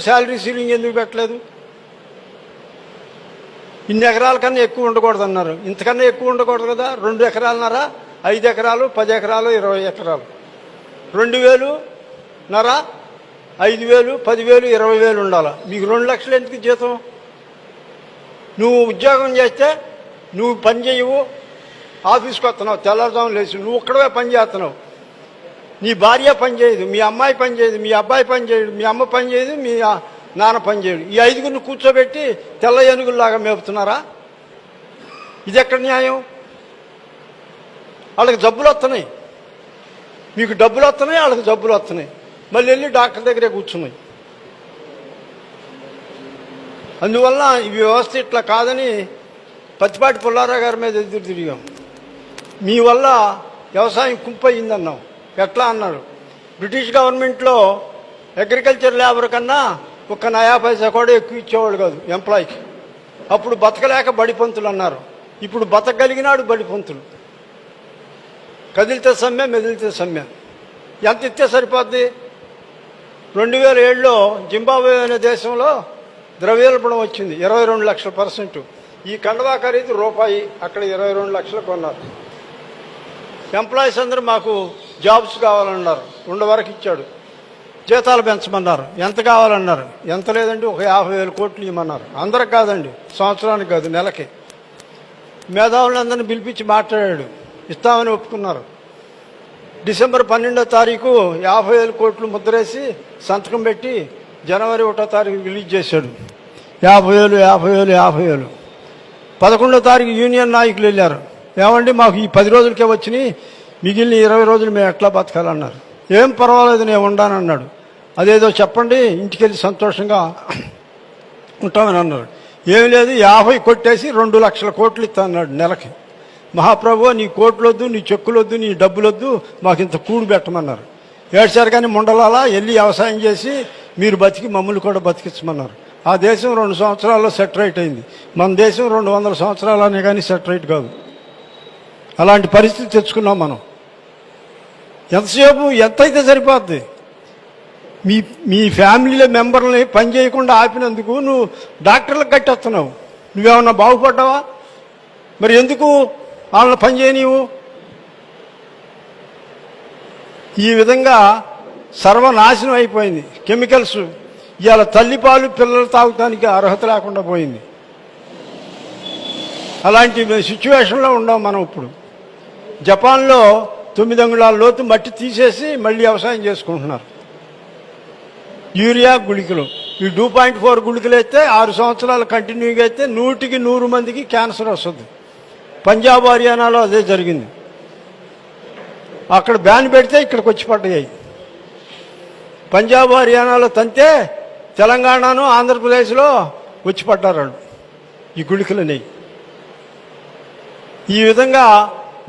Salary ceiling ఎందుకు పెట్టలేదు? ఇన్ని ఎకరాల కన్నా ఎక్కువ ఉండకూడదు అన్నారు. ఇంతకన్నా ఎక్కువ ఉండకూడదు కదా. 2 ఎకరాలన్నర, 5 ఎకరాలు, 10 ఎకరాలు, 20 ఎకరాలు, 2,000 5,000, 10,000, 20,000 ఉండాలి. మీకు 2 లక్షలు ఎందుకు జీతం? నువ్వు ఉద్యోగం చేస్తే నువ్వు పని చేయవు, ఆఫీస్కి వస్తున్నావు, తెల్లారుజాము లేచి నువ్వు ఒక్కడవే పని చేస్తున్నావు. నీ భార్య పని చేయదు, మీ అమ్మాయి పని చేయదు, మీ అబ్బాయి పని చేయడు, మీ అమ్మ పని చేయదు, మీ నాన్న పని చేయడు. ఈ 5గురిని కూర్చోబెట్టి తెల్ల ఏనుగుల్లాగా మేపుతున్నారా? ఇది ఎక్కడ న్యాయం? వాళ్ళకి జబ్బులు వస్తున్నాయి, మీకు డబ్బులు వస్తున్నాయి, వాళ్ళకి జబ్బులు వస్తున్నాయి. మళ్ళీ వెళ్ళి డాక్టర్ దగ్గరే కూర్చున్నాయి. అందువల్ల ఈ వ్యవస్థ ఇట్లా కాదని పత్తిపాటి పుల్లారావు గారి మీద ఎదురు తిరిగాం. మీ వల్ల వ్యవసాయం కుంపయిందన్నాం. ఎట్లా అన్నారు? బ్రిటిష్ గవర్నమెంట్లో అగ్రికల్చర్ లేబర్ కన్నా 1 నయా పైసా కూడా ఎక్కువ ఇచ్చేవాళ్ళు కాదు ఎంప్లాయీకి. అప్పుడు బతకలేక బడిపంతులు అన్నారు. ఇప్పుడు బతకగలిగినాడు బడిపంతులు. కదిలితే సమ్మె, మెదిలితే సమ్మె. ఎంత ఇస్తే సరిపోద్ది? 2007లో జింబాబ్వే అనే దేశంలో ద్రవ్యోల్బణం వచ్చింది, 22 లక్షల %. ఈ కండవా ఖరీదు రూపాయి, అక్కడ 22 లక్షలు కొన్నారు. ఎంప్లాయీస్ అందరూ మాకు జాబ్స్ కావాలన్నారు. 2 వరకు ఇచ్చాడు. జీతాలు పెంచమన్నారు. ఎంత కావాలన్నారు? ఎంత లేదండి, ఒక 50,000 కోట్లు ఇవ్వమన్నారు. అందరికి కాదండి, సంవత్సరానికి కాదు, నెలకి. మేధావులందరినీ పిలిపించి మాట్లాడాడు. ఇస్తామని ఒప్పుకున్నారు. డిసెంబర్ 12వ తారీఖు 50,000 కోట్లు ముద్రేసి సంతకం పెట్టి జనవరి 1వ తారీఖు రిలీజ్ చేశాడు. 50,000, 50,000, 50,000. 11వ తారీఖు యూనియన్ నాయకులు వెళ్ళారు. ఏమండి మాకు ఈ 10 రోజులకే వచ్చినాయి, మిగిలిన 20 రోజులు మేము ఎట్లా బతకాలన్నారు. ఏం పర్వాలేదు, నేను ఉండానన్నాడు. అదేదో చెప్పండి, ఇంటికి వెళ్ళి సంతోషంగా ఉంటామని అన్నాడు. ఏమి లేదు, 50 కొట్టేసి 2 లక్షల కోట్లు ఇస్తా అన్నాడు నెలకి. మహాప్రభు, నీ కోట్లొద్దు, నీ చెక్కులొద్దు, నీ డబ్బులొద్దు, మాకు ఇంత కూడు పెట్టమన్నారు. ఏడ్చారు. కానీ ముండలాలా వెళ్ళి వ్యవసాయం చేసి మీరు బతికి మమ్మల్ని కూడా బతికించమన్నారు. ఆ దేశం 2 సంవత్సరాల్లో సెటరైట్ అయింది. మన దేశం 200 సంవత్సరాలు అనే కానీ సెటరైట్ కాదు. అలాంటి పరిస్థితి తెచ్చుకున్నాం మనం. ఎంతసేపు ఎంతైతే సరిపోద్ది? మీ ఫ్యామిలీలో మెంబర్ని పని చేయకుండా ఆపినందుకు నువ్వు డాక్టర్లకు కట్టేస్తున్నావు. నువ్వేమన్నా బాగుపడ్డావా? మరి ఎందుకు వాళ్ళని పని చేయనివు? ఈ విధంగా సర్వనాశనం అయిపోయింది. కెమికల్స్ ఇవాళ తల్లిపాలు పిల్లలు తాగటానికి అర్హత లేకుండా పోయింది. అలాంటి సిచ్యువేషన్లో ఉన్నాం మనం ఇప్పుడు. జపాన్లో 9 అంగుళాల లోతు మట్టి తీసేసి మళ్ళీ వ్యవసాయం చేసుకుంటున్నారు. యూరియా గుళికలు, ఈ 2.4 గుళికలు అయితే 6 సంవత్సరాలు కంటిన్యూగా అయితే 100కి 100 మందికి క్యాన్సర్ వస్తుంది. పంజాబ్, హర్యానాలో అదే జరిగింది. అక్కడ బ్యాన్ పెడితే ఇక్కడికి వచ్చి పడ్డాయి. పంజాబ్, హర్యానాలో తంతే తెలంగాణను, ఆంధ్రప్రదేశ్లో వచ్చి పడ్డారు వాళ్ళు ఈ గుళికలని. ఈ విధంగా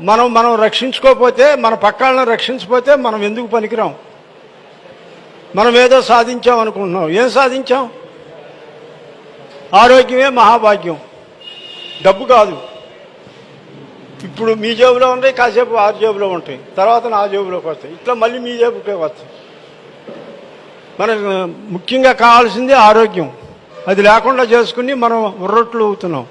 మనం రక్షించుకోకపోతే, మన పక్కాలను రక్షించకపోతే మనం ఎందుకు పనికిరాం? మనం ఏదో సాధించాం అనుకుంటున్నాం. ఏం సాధించాం? ఆరోగ్యమే మహాభాగ్యం, డబ్బు కాదు. ఇప్పుడు మీ జేబులో ఉంటాయి, కాసేపు ఆ జేబులో ఉంటాయి, తర్వాత నా జేబులోకి వస్తాయి, ఇట్లా మళ్ళీ మీ జేబుకే వస్తాయి. మనకు ముఖ్యంగా కావాల్సింది ఆరోగ్యం. అది లేకుండా చేసుకుని మనం ఉర్రొట్లు అవుతున్నాం.